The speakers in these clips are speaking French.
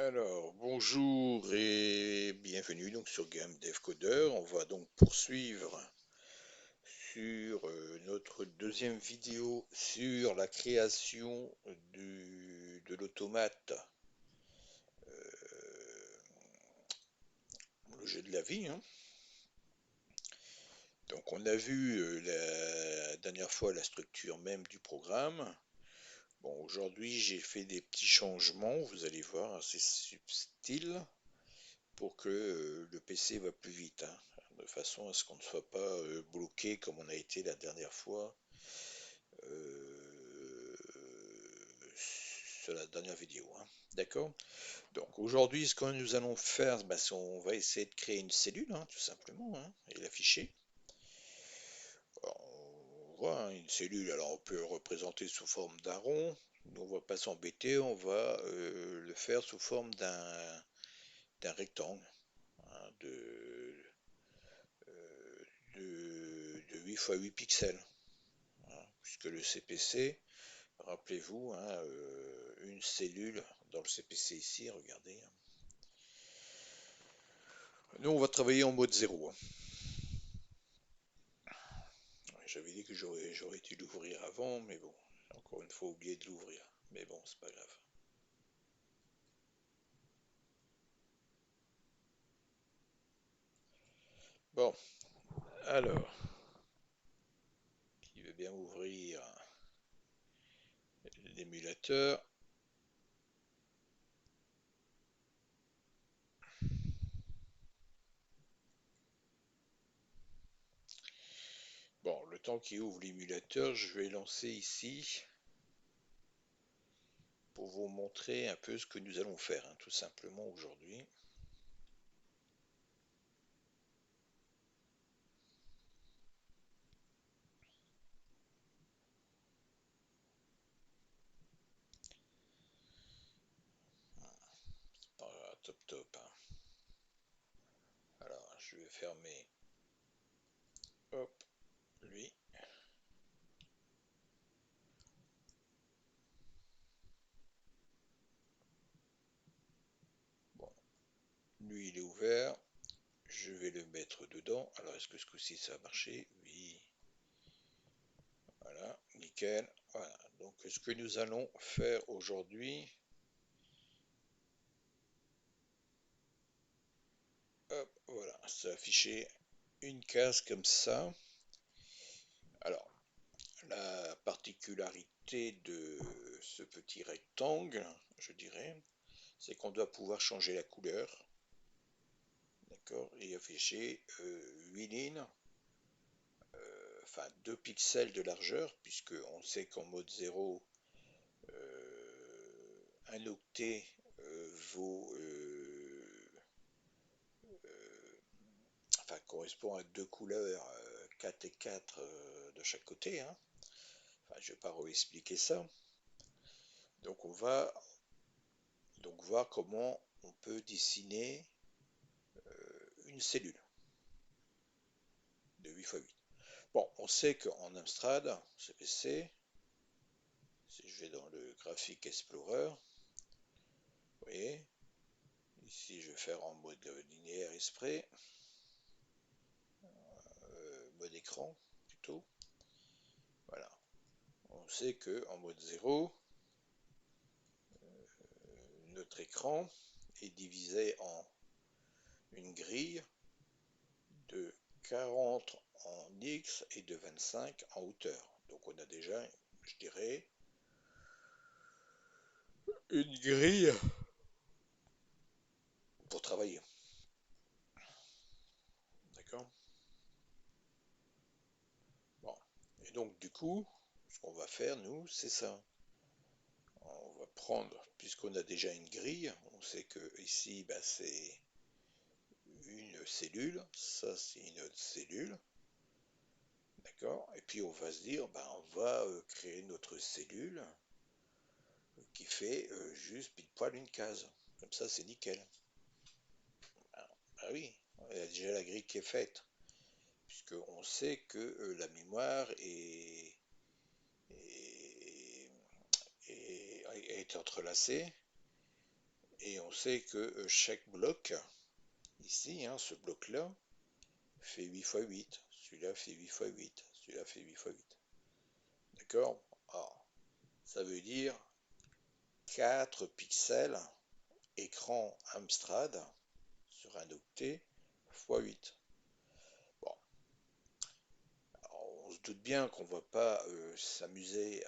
Alors, bonjour et bienvenue donc sur Game Dev Coder. On va donc poursuivre sur notre deuxième vidéo sur la création de l'automate, le jeu de la vie, hein. Donc, on a vu la dernière fois la structure même du programme. Bon, aujourd'hui, j'ai fait des petits changements, vous allez voir, assez subtils, pour que le PC va plus vite, hein, de façon à ce qu'on ne soit pas bloqué comme on a été la dernière fois euh, sur la dernière vidéo, hein. D'accord? Donc aujourd'hui, ce que nous allons faire, bah, c'est on va essayer de créer une cellule, hein, tout simplement, hein, et l'afficher. On voit, hein, une cellule, alors on peut le représenter sous forme d'un rond. Nous, on va pas s'embêter, on va le faire sous forme d'un rectangle, hein, de 8 x 8 pixels, hein, puisque le CPC, rappelez-vous, hein, une cellule dans le CPC ici, regardez. Nous, on va travailler en mode 0, hein. J'avais dit que j'aurais dû l'ouvrir avant, mais bon, j'ai encore une fois oublié de l'ouvrir. Mais bon, c'est pas grave. Bon, alors, qui veut bien ouvrir l'émulateur? Bon, le temps qu'il ouvre l'émulateur, je vais lancer ici pour vous montrer un peu ce que nous allons faire, hein, tout simplement aujourd'hui. Pas top top, hein. Alors, je vais fermer, hop, lui. Bon, lui il est ouvert. Je vais le mettre dedans. Alors, est-ce que ce coup-ci ça a marché? Oui. Voilà, nickel. Voilà. Donc, ce que nous allons faire aujourd'hui, hop, voilà, ça a affiché une case comme ça. Alors, la particularité de ce petit rectangle, je dirais, c'est qu'on doit pouvoir changer la couleur, d'accord, et afficher 8 lignes, enfin 2 pixels de largeur, puisque on sait qu'en mode 0, un octet vaut, enfin correspond à deux couleurs, 4 et 4 de chaque côté, hein. Enfin, je ne vais pas réexpliquer ça. Donc on va donc voir comment on peut dessiner une cellule de 8 x 8. Bon, on sait qu'en Amstrad, CPC, si je vais dans le Graphic Explorer, vous voyez, ici je vais faire en mode linéaire exprès, mode écran plutôt. Voilà. On sait que en mode 0, notre écran est divisé en une grille de 40 en X et de 25 en hauteur. Donc on a déjà, je dirais, une grille pour travailler. D'accord? Bon. Et donc du coup, ce qu'on va faire, nous, c'est ça. On va prendre, puisqu'on a déjà une grille, on sait que ici, bah, c'est une cellule, ça c'est une autre cellule, d'accord? Et puis on va se dire, bah, on va créer notre cellule qui fait juste pile poil une case. Comme ça, c'est nickel. Ah oui, il y a déjà la grille qui est faite, puisqu'on sait que la mémoire est entrelacée, et on on sait que chaque bloc, ici, hein, ce bloc-là, fait 8 fois 8. Celui-là fait 8 fois 8. Celui-là fait 8 fois 8. D'accord? Alors, ça veut dire 4 pixels écran Amstrad sur un octet fois 8. Bon, alors, on se doute bien qu'on va pas s'amuser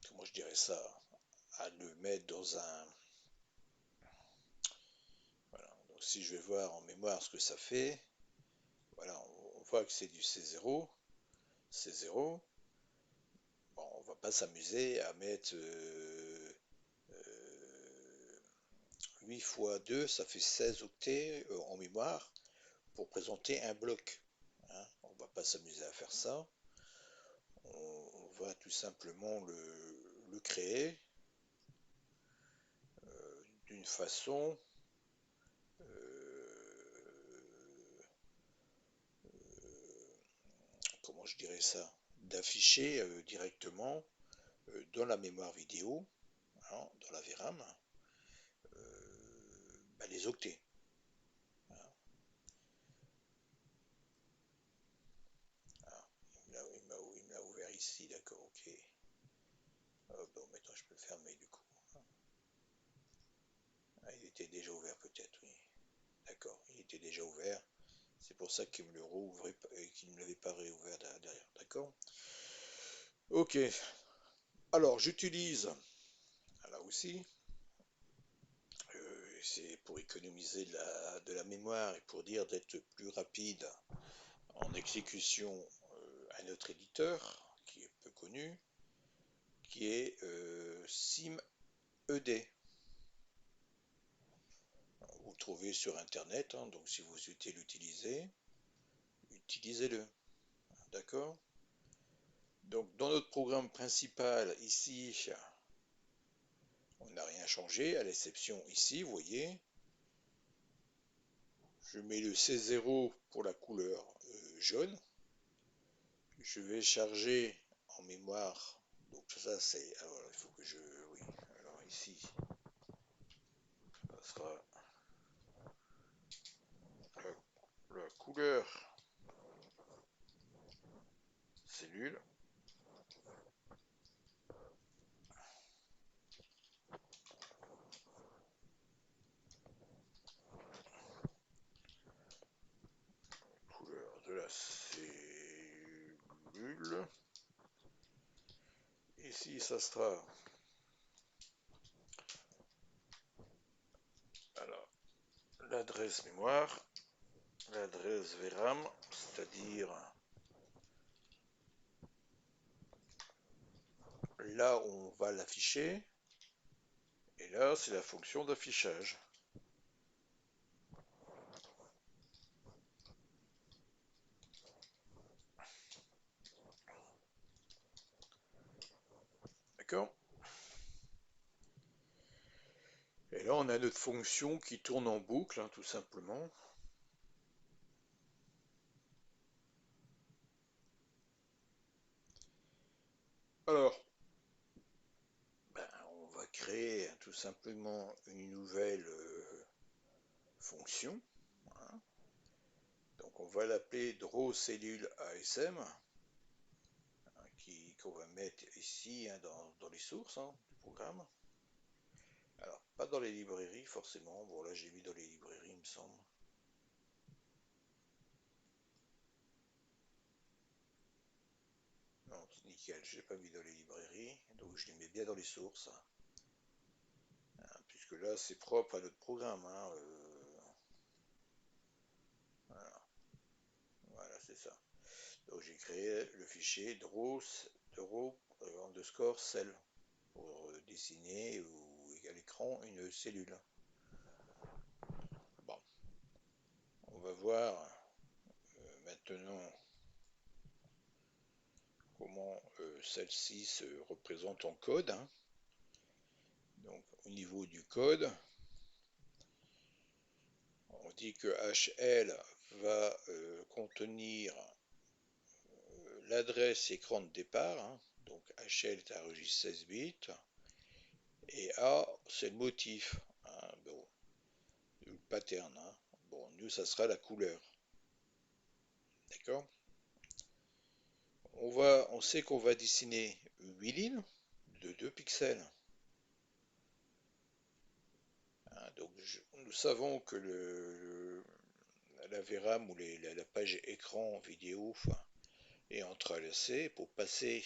comment je dirais ça, à le mettre dans un... Voilà, donc si je vais voir en mémoire ce que ça fait, voilà, on voit que c'est du C0, C0. Bon, on va pas s'amuser à mettre 8 fois 2, ça fait 16 octets en mémoire pour présenter un bloc. Hein. On va pas s'amuser à faire ça. On va tout simplement le créer d'une façon comment je dirais ça, d'afficher directement dans la mémoire vidéo, hein, dans la VRAM, les octets. Hein. Ah, il me l'a ouvert ici, d'accord, ok. Bon, maintenant je peux le fermer du coup. Ah, il était déjà ouvert peut-être, oui. D'accord, il était déjà ouvert. C'est pour ça qu'il me le rouvrait et qu'il ne l'avait pas réouvert derrière. D'accord. Ok. Alors j'utilise là aussi. C'est pour économiser de la mémoire et pour dire d'être plus rapide en exécution un autre éditeur qui est peu connu, qui est SimED. Vous le trouvez sur internet, hein, donc si vous souhaitez l'utiliser, utilisez-le. D'accord. Donc dans notre programme principal ici, on n'a rien changé, à l'exception ici, vous voyez, je mets le C0 pour la couleur jaune. Je vais charger en mémoire. Donc ça c'est. Alors il faut que je. Oui. Alors ici, ça sera la couleur cellule. Couleur de la cellule. Ici ça sera. Alors l'adresse mémoire. L'adresse VRAM, c'est-à-dire là où on va l'afficher, et là c'est la fonction d'affichage. D'accord. Et là on a notre fonction qui tourne en boucle, hein, tout simplement. Alors, on va créer tout simplement une nouvelle fonction. Hein. Donc on va l'appeler drawCelluleASM, hein, qu'on va mettre ici hein, dans les sources hein, du programme. Alors, pas dans les librairies forcément. Bon, là j'ai mis dans les librairies, il me semble. Non, c'est nickel, je l'ai pas mis dans les librairies, donc je les mets bien dans les sources. Hein, puisque là c'est propre à notre programme. Hein, voilà, voilà c'est ça. Donc j'ai créé le fichier draw underscore cell pour dessiner ou à l'écran une cellule. Bon, on va voir maintenant comment celle-ci se représente en code. Hein. Donc au niveau du code, on dit que HL va contenir l'adresse écran de départ, hein, donc HL est un registre 16 bits, et A, c'est le motif, hein, bon, le pattern, hein. Bon, nous, ça sera la couleur. D'accord? On sait qu'on va dessiner 8 lignes de 2 pixels. Hein, donc, nous savons que la VRAM ou la page écran vidéo est entrelacée. Pour passer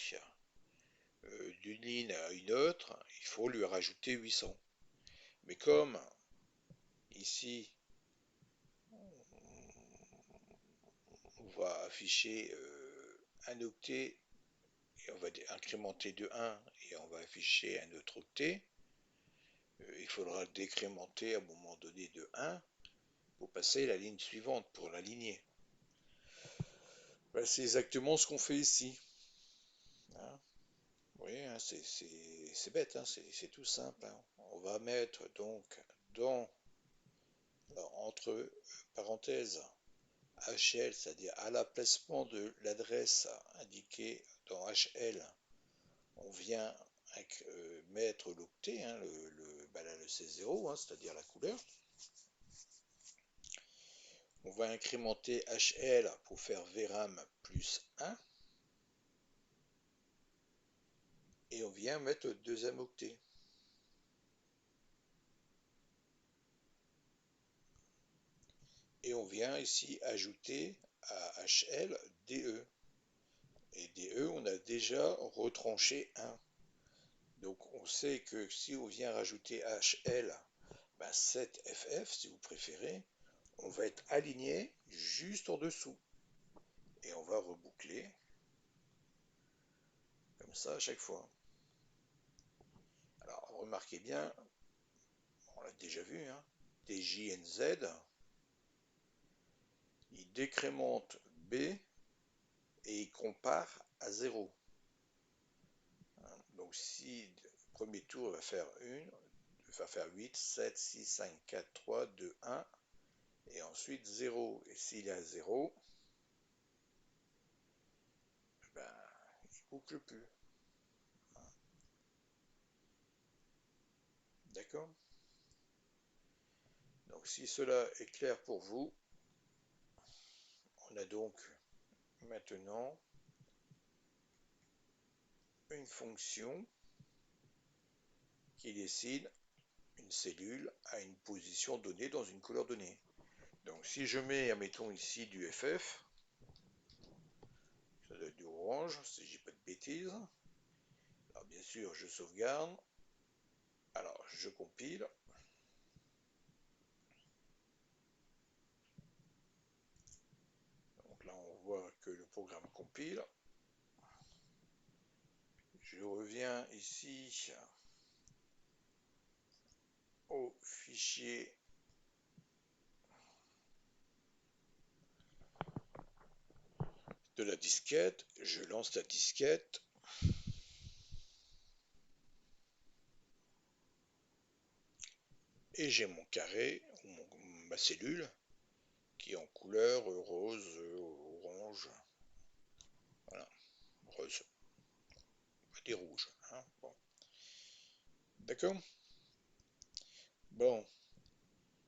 d'une ligne à une autre, il faut lui rajouter 800. Mais comme ici, on va afficher un octet et on va incrémenter de 1 et on va afficher un autre octet, il faudra décrémenter à un moment donné de 1 pour passer la ligne suivante, pour l'aligner. Ben, c'est exactement ce qu'on fait ici. Hein. Oui, hein, c'est bête, hein, c'est tout simple. Hein. On va mettre donc entre parenthèses HL, c'est-à-dire à l'emplacement de l'adresse indiquée dans HL, on vient mettre l'octet, hein, là, le C0, hein, c'est-à-dire la couleur. On va incrémenter HL pour faire VRAM plus 1. Et on vient mettre le deuxième octet. Et on vient ici ajouter à HL DE. Et DE, on a déjà retranché 1. Donc on sait que si on vient rajouter HL, ben 7FF si vous préférez, on va être aligné juste en dessous. Et on va reboucler comme ça à chaque fois. Alors remarquez bien, on l'a déjà vu, hein, TJNZ, il décrémente B et il compare à 0. Donc si le premier tour va faire 8, 7, 6, 5, 4, 3, 2, 1, et ensuite 0. Et s'il a 0, ben, il ne boucle plus. D'accord? Donc si cela est clair pour vous, on a donc maintenant une fonction qui dessine une cellule à une position donnée dans une couleur donnée. Donc si je mets, admettons ici du FF, ça doit être du orange, si je dis pas de bêtises. Alors bien sûr, je sauvegarde. Alors je compile. Donc là, on voit que le programme compile. Je reviens ici au fichier de la disquette. Je lance la disquette. Et j'ai mon carré, ma cellule, qui est en couleur rose, orange. Voilà, rose. Pas des rouges. Hein, bon. D'accord? Bon,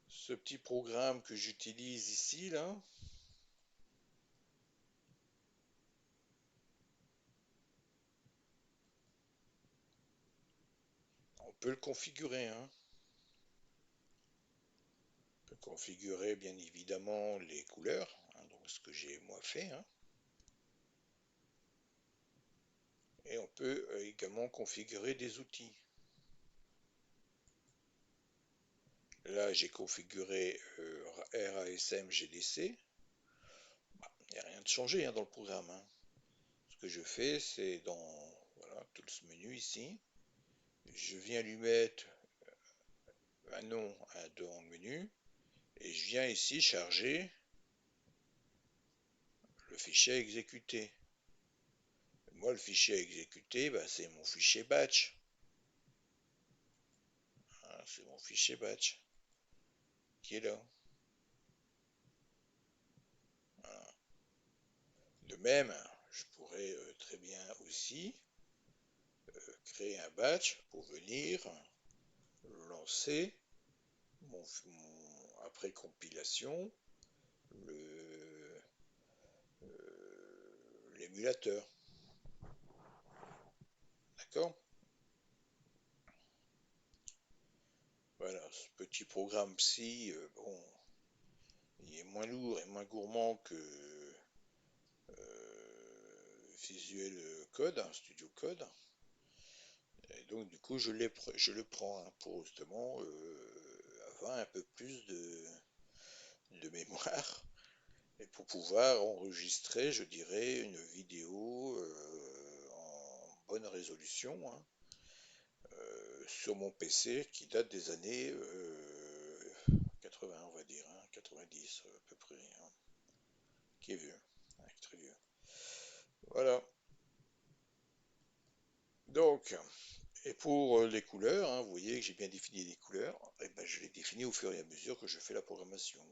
ce petit programme que j'utilise ici, là, on peut le configurer. Hein. On peut configurer bien évidemment les couleurs, hein, donc ce que j'ai moi fait. Hein. Et on peut également configurer des outils. Là, j'ai configuré RASM GDC. Il n'y a rien de changé hein, dans le programme. Hein. Ce que je fais, c'est dans voilà, tout ce menu ici, je viens lui mettre un nom dans le menu et je viens ici charger le fichier à exécuter. Moi, le fichier à exécuter, bah, c'est mon fichier batch. Hein, c'est mon fichier batch qui est là. Voilà. De même, je pourrais très bien aussi créer un batch pour venir lancer après compilation l'émulateur. D'accord? Voilà, ce petit programme psy, bon, il est moins lourd et moins gourmand que Visual Code, Studio Code. Et donc du coup je le prends hein, pour justement avoir un peu plus de mémoire et pour pouvoir enregistrer, je dirais, une vidéo en bonne résolution hein, sur mon PC qui date des années 80, on va dire, hein, 90 à peu près, hein, qui est vieux, hein, très vieux. Voilà. Donc, et pour les couleurs, hein, vous voyez que j'ai bien défini les couleurs, et ben, je les définis au fur et à mesure que je fais la programmation.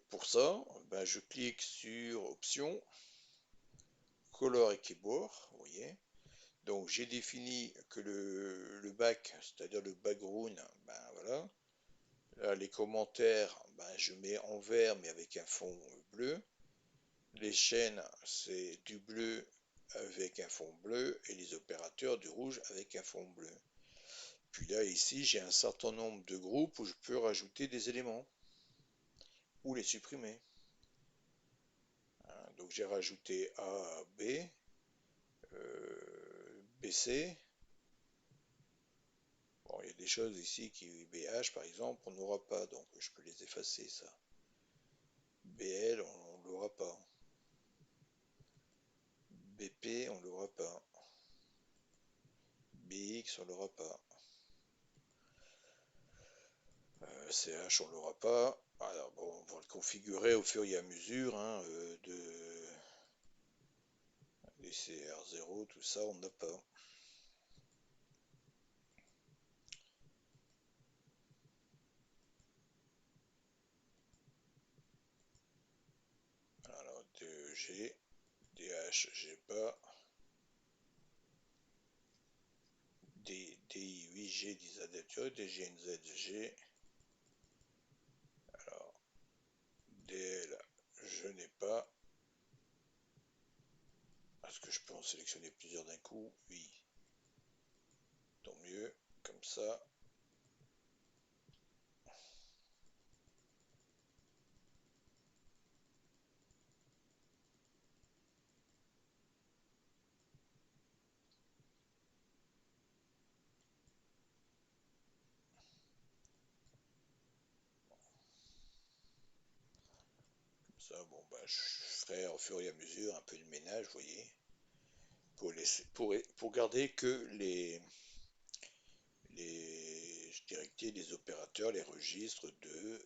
Pour ça, ben, je clique sur Options, Color et Keyboard, vous voyez. Donc j'ai défini que le back, c'est-à-dire le background, ben voilà. Là, les commentaires, ben, je mets en vert mais avec un fond bleu. Les chaînes, c'est du bleu avec un fond bleu et les opérateurs du rouge avec un fond bleu. Puis là, ici, j'ai un certain nombre de groupes où je peux rajouter des éléments ou les supprimer. Donc j'ai rajouté A, B, BC. Bon, il y a des choses ici qui, BH par exemple, on n'aura pas, donc je peux les effacer ça. BL, on ne l'aura pas. BP, on ne l'aura pas. BX, on ne l'aura pas. CH, on ne l'aura pas. Alors bon, on va le configurer au fur et à mesure hein, les CR0, tout ça, on n'a pas. Alors DEG, DH, j'ai pas. DI8G, 10 adapteurs, DGNZG. Alors, DL, je n'ai pas. Est-ce que je peux en sélectionner plusieurs d'un coup? Oui. Tant mieux, comme ça. Comme ça, bon, bah, je ferai au fur et à mesure un peu de ménage, vous voyez. Pour garder que je dirais que les opérateurs, les registres de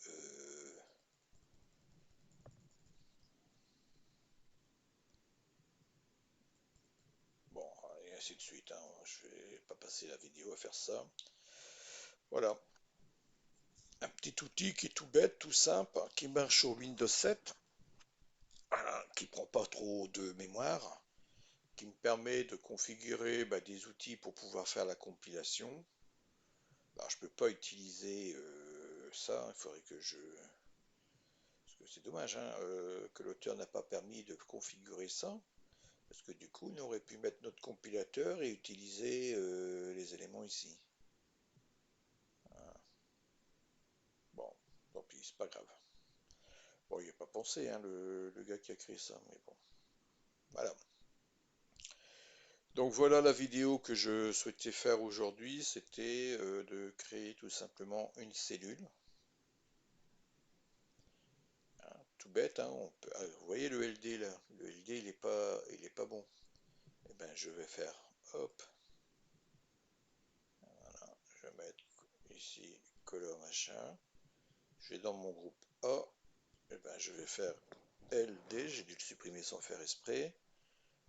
bon, et ainsi de suite. Hein. Je vais pas passer la vidéo à faire ça. Voilà. Un petit outil qui est tout bête, tout simple, qui marche sur Windows 7, voilà, qui prend pas trop de mémoire, qui me permet de configurer bah, des outils pour pouvoir faire la compilation. Alors, je peux pas utiliser ça, il faudrait que je... Parce que c'est dommage hein, que l'auteur n'a pas permis de configurer ça, parce que du coup, on aurait pu mettre notre compilateur et utiliser les éléments ici. Voilà. Bon, tant pis, c'est pas grave. Bon, il n'y a pas pensé, hein, le gars qui a créé ça, mais bon. Voilà. Donc voilà la vidéo que je souhaitais faire aujourd'hui, c'était de créer tout simplement une cellule. Hein, tout bête, hein, vous voyez le LD là, le LD il est pas bon. Et ben je vais faire, hop, voilà, je vais mettre ici color machin. Je vais dans mon groupe A, et ben je vais faire LD, j'ai dû le supprimer sans faire exprès.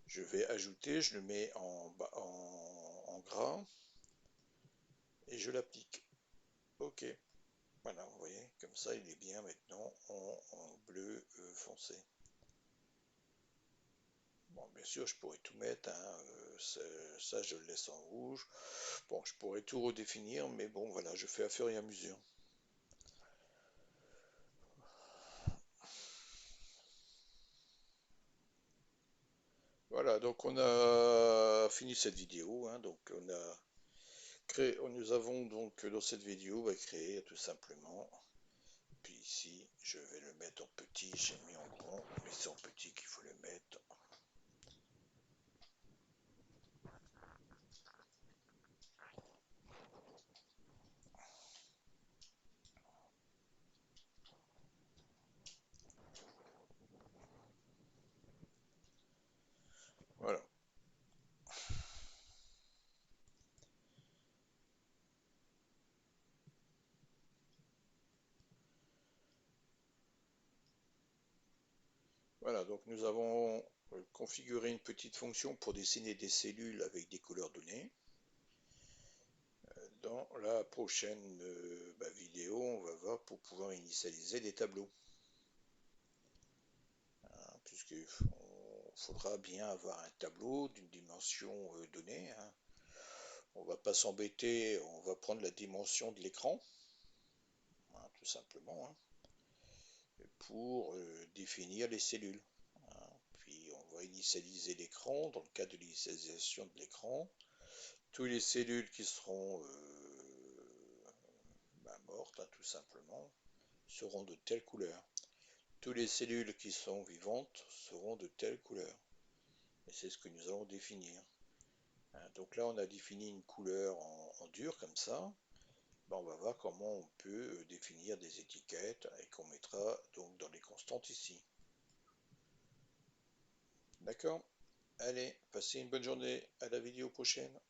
Je vais ajouter, je le mets en gras et je l'applique. Ok. Voilà, vous voyez, comme ça il est bien maintenant en bleu foncé. Bon, bien sûr, je pourrais tout mettre, hein, ça je le laisse en rouge. Bon, je pourrais tout redéfinir, mais bon, voilà, je fais à fur et à mesure. Voilà, donc on a fini cette vidéo, hein, donc on a créé, nous avons donc dans cette vidéo créé tout simplement. Puis ici, je vais le mettre en petit, j'ai mis en grand, mais c'est en petit qu'il faut le mettre. Voilà. Voilà, donc nous avons configuré une petite fonction pour dessiner des cellules avec des couleurs données. Dans la prochaine vidéo, on va voir pour pouvoir initialiser des tableaux. Hein, puisqu'il faudra bien avoir un tableau d'une dimension donnée. Hein. On va pas s'embêter, on va prendre la dimension de l'écran, hein, tout simplement, hein, pour définir les cellules. Hein. Puis on va initialiser l'écran. Dans le cas de l'initialisation de l'écran, toutes les cellules qui seront mortes, hein, tout simplement, seront de telle couleur. Toutes les cellules qui sont vivantes seront de telle couleur. Et c'est ce que nous allons définir. Hein, donc là, on a défini une couleur en dur comme ça. Ben, on va voir comment on peut définir des étiquettes et qu'on mettra donc dans les constantes ici. D'accord? Allez, passez une bonne journée. À la vidéo prochaine.